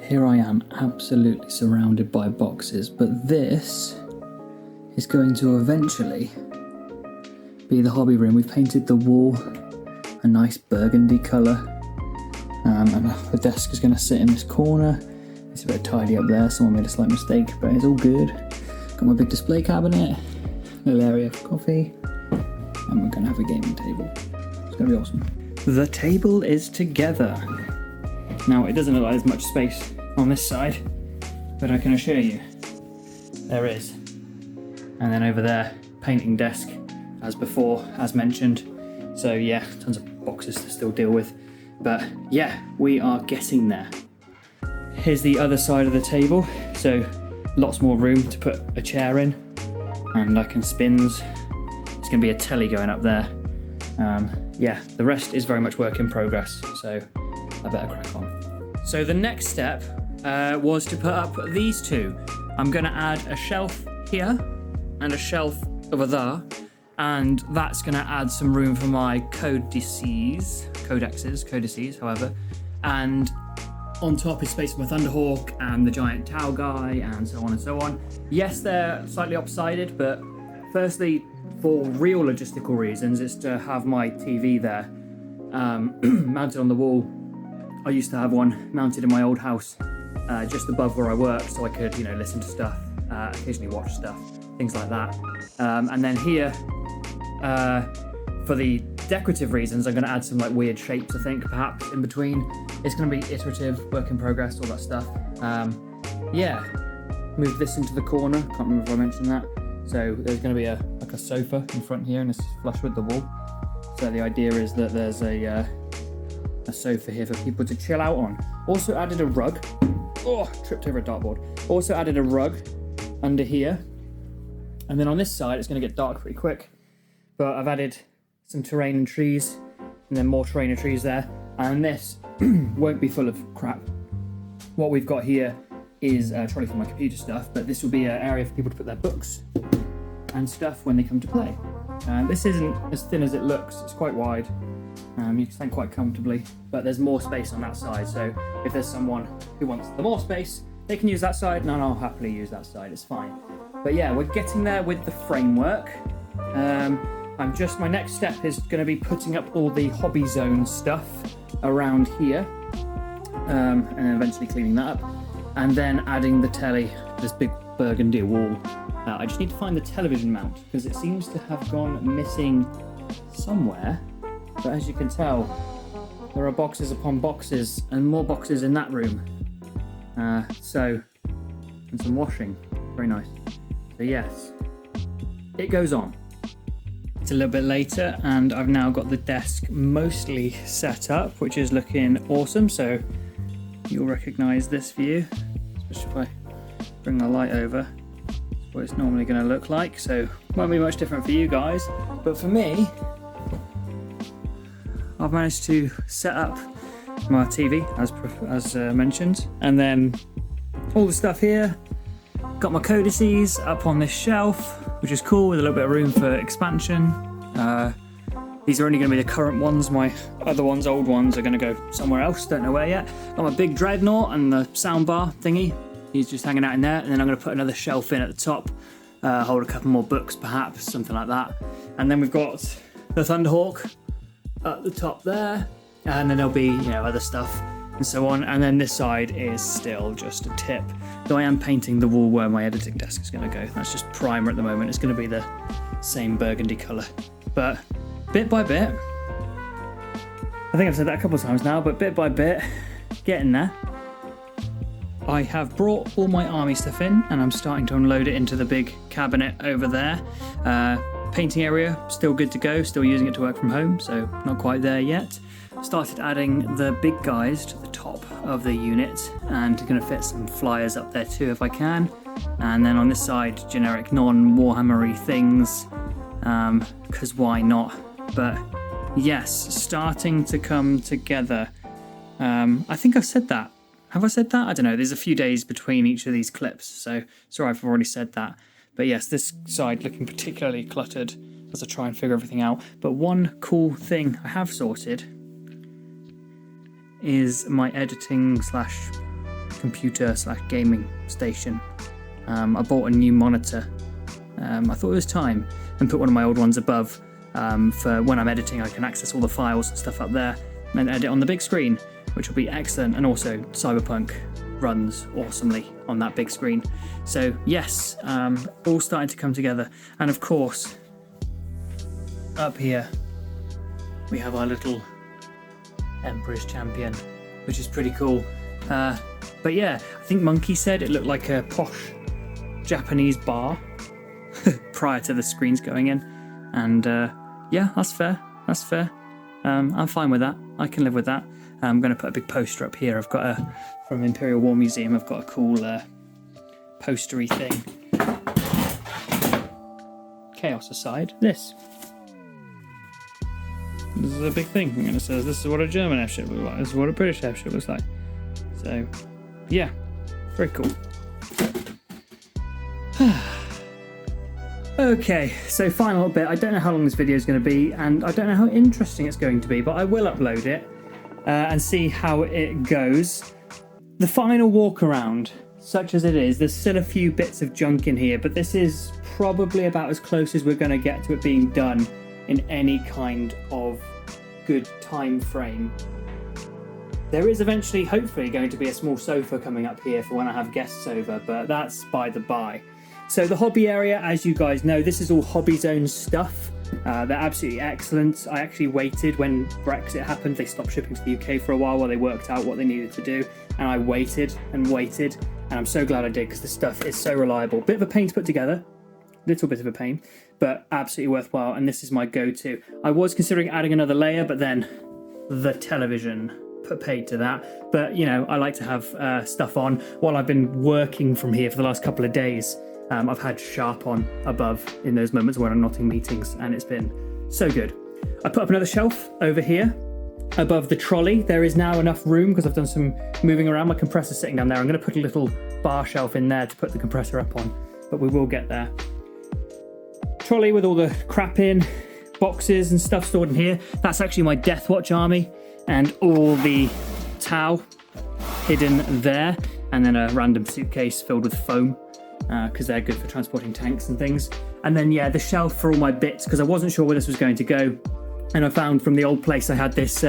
here I am absolutely surrounded by boxes, but this is going to eventually be the hobby room. We've painted the wall a nice burgundy colour, and the desk is going to sit in this corner. It's a bit tidy up there, someone made a slight mistake, but it's all good. Got my big display cabinet, little area for coffee, and we're going to have a gaming table. It's going to be awesome. The table is together. Now, it doesn't look like there's much space on this side, but I can assure you there is. And then over there, painting desk as before, as mentioned. So yeah, tons of boxes to still deal with. But yeah, we are getting there. Here's the other side of the table. So lots more room to put a chair in, and like in spins. There's gonna be a telly going up there. Yeah, the rest is very much work in progress. So I better crack on. So the next step was to put up these two. I'm gonna add a shelf here and a shelf over there, and that's going to add some room for my codices, however, and on top is space for my Thunderhawk and the giant Tau guy, and so on and so on. Yes, they're slightly lopsided, but firstly, for real logistical reasons, it's to have my TV there mounted on the wall. I used to have one mounted in my old house just above where I work, so I could, listen to stuff, occasionally watch stuff, things like that. And then here, for the decorative reasons, I'm going to add some like weird shapes, I think, perhaps in between. It's going to be iterative, work in progress, all that stuff. Yeah, move this into the corner. Can't remember if I mentioned that. So there's going to be a sofa in front here, and it's flush with the wall. So the idea is that there's a sofa here for people to chill out on. Also added a rug. Oh, tripped over a dartboard. Also added a rug under here. And then on this side, it's going to get dark pretty quick. But I've added some terrain and trees, and then more terrain and trees there. And this won't be full of crap. What we've got here is a trolley for my computer stuff, but this will be an area for people to put their books and stuff when they come to play. This isn't as thin as it looks. It's quite wide. You can stand quite comfortably, but there's more space on that side. So if there's someone who wants the more space, they can use that side, and I'll happily use that side. It's fine. But yeah, we're getting there with the framework. My next step is going to be putting up all the hobby zone stuff around here, and then eventually cleaning that up, and then adding the telly to this big burgundy wall. I just need to find the television mount because it seems to have gone missing somewhere. But as you can tell, there are boxes upon boxes and more boxes in that room. And some washing. Very nice. So yes, it goes on. It's a little bit later, and I've now got the desk mostly set up, which is looking awesome. So you'll recognise this view, especially if I bring the light over. That's what it's normally going to look like. So won't be much different for you guys, but for me, I've managed to set up my TV as mentioned, and then all the stuff here. Got my codices up on this shelf, which is cool, with a little bit of room for expansion. These are only going to be the current ones. My other ones, old ones, are going to go somewhere else. Don't know where yet. Got my big dreadnought and the soundbar thingy. He's just hanging out in there. And then I'm going to put another shelf in at the top, hold a couple more books, perhaps, something like that. And then we've got the Thunderhawk at the top there, and then there'll be other stuff and so on. And then this side is still just a tip. Though I am painting the wall where my editing desk is going to go. That's just primer at the moment. It's going to be the same burgundy colour. But bit by bit, I think I've said that a couple of times now, but bit by bit, getting there. I have brought all my army stuff in, and I'm starting to unload it into the big cabinet over there. Painting area, still good to go, still using it to work from home, so not quite there yet. Started adding the big guys to the top of the unit, and going to fit some flyers up there too if I can. And then on this side, generic non-Warhammer-y things, because why not? But yes, starting to come together. I think I've said that. Have I said that? I don't know. There's a few days between each of these clips, so sorry if I've already said that. But yes, this side looking particularly cluttered as I try and figure everything out. But one cool thing I have sorted is my editing / computer / gaming station. I bought a new monitor. I thought it was time, and put one of my old ones above for when I'm editing. I can access all the files and stuff up there and edit on the big screen, which will be excellent. And also Cyberpunk runs awesomely on that big screen. So yes, all starting to come together. And of course, up here we have our little Emperor's Champion, which is pretty cool. But yeah, I think Monkey said it looked like a posh Japanese bar prior to the screens going in. And yeah, that's fair. I'm fine with that. I can live with that. I'm going to put a big poster up here. I've got from Imperial War Museum, I've got a cool postery thing. Chaos aside, this is a big thing. I'm going to say this is what a German airship looks like. This is what a British airship looks like. So yeah, very cool. Okay, so final bit. I don't know how long this video is going to be, and I don't know how interesting it's going to be, but I will upload it and see how it goes. The final walk around, such as it is, there's still a few bits of junk in here, but this is probably about as close as we're going to get to it being done in any kind of good time frame. There is eventually, hopefully, going to be a small sofa coming up here for when I have guests over, but that's by the by. So the hobby area, as you guys know, this is all Hobby Zone stuff. They're absolutely excellent. I actually waited when Brexit happened. They stopped shipping to the UK for a while they worked out what they needed to do. And I waited and waited. And I'm so glad I did, because the stuff is so reliable. Bit of a pain to put together. Little bit of a pain, but absolutely worthwhile. And this is my go-to. I was considering adding another layer, but then the television put paid to that. But, you know, I like to have stuff on while I've been working from here for the last couple of days. I've had Sharp on above in those moments when I'm not in meetings, and it's been so good. I put up another shelf over here above the trolley. There is now enough room because I've done some moving around. My compressor's sitting down there. I'm going to put a little bar shelf in there to put the compressor up on, but we will get there. Trolley with all the crap in, boxes and stuff stored in here. That's actually my Death Watch army, and all the Tau hidden there, and then a random suitcase filled with foam, because they're good for transporting tanks and things. And then, yeah, the shelf for all my bits, because I wasn't sure where this was going to go. And I found from the old place I had this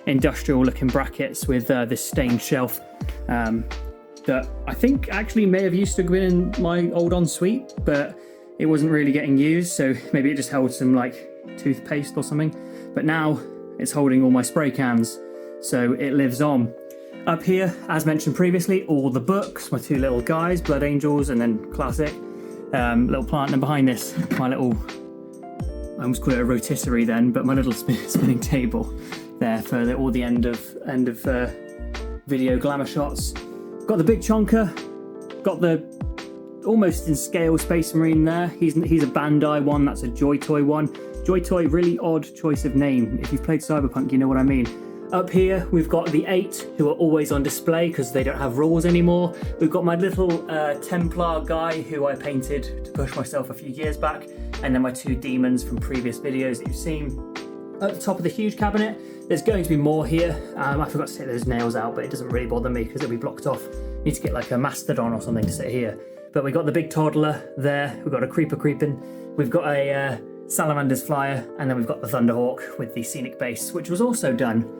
industrial looking brackets with this stained shelf that I think actually may have used to have been in my old ensuite, but it wasn't really getting used, so maybe it just held some like toothpaste or something. But now it's holding all my spray cans, so it lives on. Up here, as mentioned previously, all the books, my two little guys, Blood Angels and then Classic. Little plant, and behind this, my little, I almost call it a rotisserie then, but my little spinning table there for all the end of video glamour shots. Got the big chonker, got the almost in scale Space Marine there. He's a Bandai one, that's a Joy Toy one. Joy Toy, really odd choice of name. If you've played Cyberpunk, you know what I mean. Up here, we've got the 8, who are always on display because they don't have rules anymore. We've got my little Templar guy, who I painted to push myself a few years back, and then my 2 demons from previous videos that you've seen. At the top of the huge cabinet, there's going to be more here. I forgot to take those nails out, but it doesn't really bother me because it'll be blocked off. Need to get like a mastodon or something to sit here. But we've got the big toddler there, we've got a creeper creeping, we've got a Salamander's flyer, and then we've got the Thunderhawk with the scenic base, which was also done.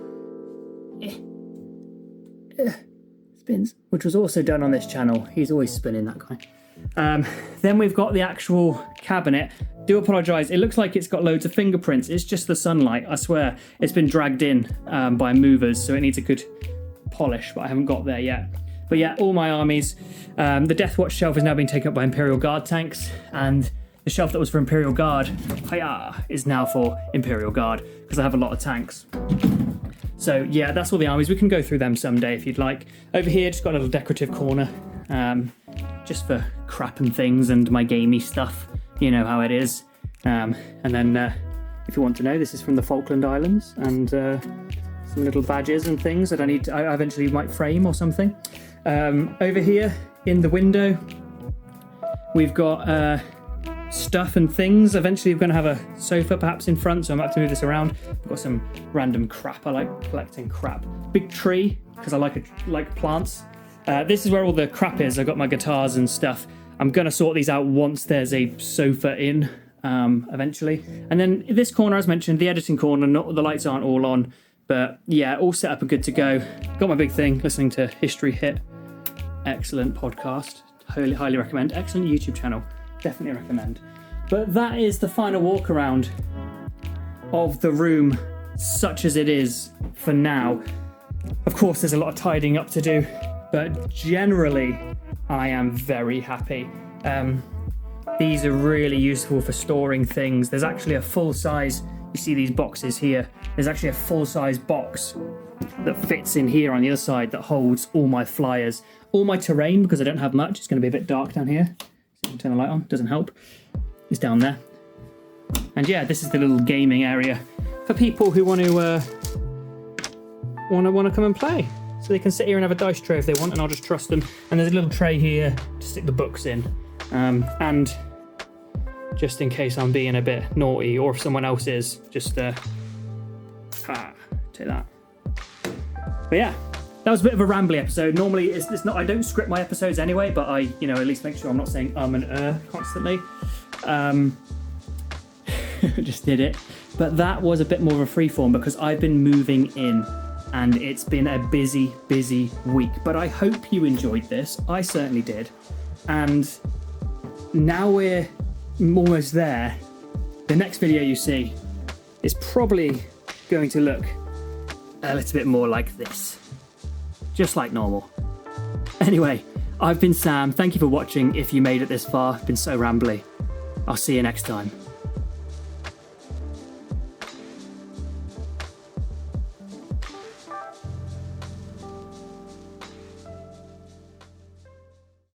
Spins, which was also done on this channel. He's always spinning, that guy. Then we've got the actual cabinet. Do apologise, it looks like it's got loads of fingerprints. It's just the sunlight, I swear. It's been dragged in by movers, so it needs a good polish, but I haven't got there yet. But yeah, all my armies. The Death Watch shelf is now being taken up by Imperial Guard tanks, and the shelf that was for Imperial Guard is now for Imperial Guard, because I have a lot of tanks. So yeah, that's all the armies. We can go through them someday if you'd like. Over here, just got a little decorative corner, just for crap and things and my gamey stuff. You know how it is. And then, if you want to know, this is from the Falkland Islands, and some little badges and things that I eventually might frame or something. Over here in the window, we've got stuff and things. Eventually we're going to have a sofa perhaps in front, so I'm about to move this around. I've got some random crap. I like collecting crap. Big tree, because I like plants. This is where all the crap is. I've got my guitars and stuff. I'm going to sort these out once there's a sofa in, eventually. And then this corner, as mentioned, the editing corner, the lights aren't all on. But yeah, all set up and good to go. Got my big thing, listening to History Hit. Excellent podcast. Highly recommend. Excellent YouTube channel. Definitely recommend. But that is the final walk around of the room, such as it is for now. Of course, there's a lot of tidying up to do, but generally, I am very happy. These are really useful for storing things. There's actually a full size, you see these boxes here, there's actually a full size box that fits in here on the other side that holds all my flyers, all my terrain, because I don't have much. It's going to be a bit dark down here. So you can turn the light on, doesn't help. It's down there. And yeah, this is the little gaming area for people who want to come and play. So they can sit here and have a dice tray if they want, and I'll just trust them. And there's a little tray here to stick the books in. And just in case I'm being a bit naughty, or if someone else is, just take that. But yeah, that was a bit of a rambly episode. Normally, it's not. I don't script my episodes anyway, but I, at least make sure I'm not saying and constantly. Just did it. But that was a bit more of a freeform because I've been moving in, and it's been a busy week. But I hope you enjoyed this. I certainly did. And now we're almost there. The next video you see is probably going to look a little bit more like this. Just like normal. Anyway, I've been Sam. Thank you for watching if you made it this far. It's been so rambly. I'll see you next time.